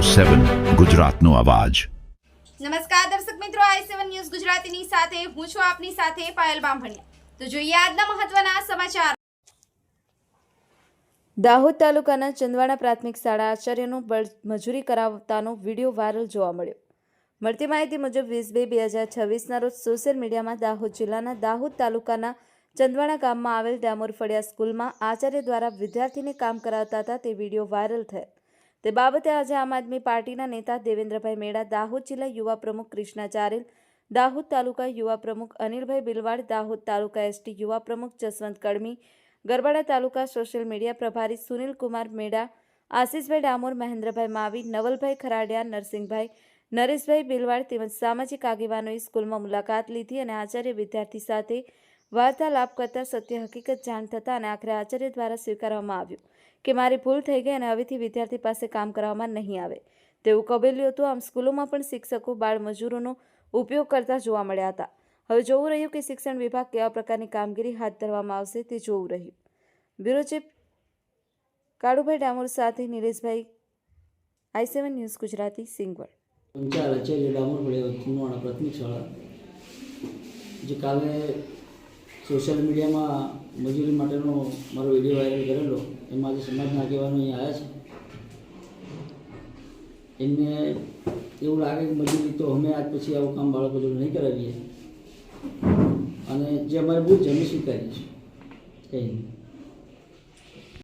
7 ગુજરાતનો અવાજ। નમસ્કાર દર્શક મિત્રો, i7 ન્યૂઝ ગુજરાતીની સાથે હું છું આપની સાથે પાયલ બામભણિયા। તો જોઈએ આજના મહત્વના સમાચાર। દાહોદ તાલુકાના ચંદવાડા પ્રાથમિક શાળા આચાર્યનું મજૂરી કરાવતાનો વિડીયો વાયરલ જોવા મળ્યો। મળતી માહિતી મુજબ 20/2/2026ના રોજ સોશિયલ મીડિયામાં દાહોદ જિલ્લાના દાહોદ તાલુકાના ચંદવાડા ગામમાં આવેલ ડામોર ફળિયા સ્કૂલમાં આચાર્ય દ્વારા વિદ્યાર્થીને કામ કરાવતા હતા તે વિડીયો વાયરલ થયો। તે બાબતે આજે આમ આદમી પાર્ટીના નેતા દેવેન્દ્રભાઈ મેડા, દાહોદ જિલ્લા યુવા પ્રમુખ કૃષ્ણા ચારેલ, દાહોદ તાલુકા યુવા પ્રમુખ અનિલભાઈ બિલવાડ, દાહોદ તાલુકા એસટી યુવા પ્રમુખ જસવંત કડમી, ગરબાડા તાલુકા સોશિયલ મીડિયા પ્રભારી સુનિલ કુમાર મેડા, આશીષભાઈ ડામોર, મહેન્દ્રભાઈ માવી, નવલભાઈ ખરાડિયા, નરસિંહભાઈ, નરેશભાઈ બિલવાડ તેમજ સામાજિક આગેવાનોએ સ્કૂલમાં મુલાકાત લીધી અને આચાર્ય વિદ્યાર્થી સાથે વાર્તાલાપ કરતા સત્ય હકીકત જાણ થતાં અને આખરે આચાર્ય દ્વારા સ્વીકારવામાં આવ્યું કે મારી ભૂલ થઈ ગઈ અને હવેથી વિદ્યાર્થી પાસે કામ કરવામાં નહીં આવે તેવું કબૂલ્યું હતું। આમ સ્કૂલોમાં પણ શિક્ષકો બાળ મજૂરોનો ઉપયોગ કરતા જોવા મળ્યા હતા। હવે જોવું રહ્યું કે શિક્ષણ વિભાગ કેવા પ્રકારની કામગીરી હાથ ધરવામાં આવશે તે જોવું રહ્યું। બ્યુરો ચીફ કાળુભાઈ ડામોર સાથે નિલેશભાઈ, i7 ન્યૂઝ ગુજરાતી, સિંગવડ। પ્રાથમિક શાળા જે કાલે સોશિયલ મીડિયામાં મજૂરી માટેનો મારો વિડીયો વાયરલ કરેલો, એમાં આજે સમાજના આગેવાનો અહીં આવ્યા છે। એમને એવું લાગે કે મજૂરી તો અમે આજ પછી આવું કામ બાળકો જોડે નહીં કરાવીએ અને જે અમારે ભૂલ છે અમે સ્વીકારીએ છીએ।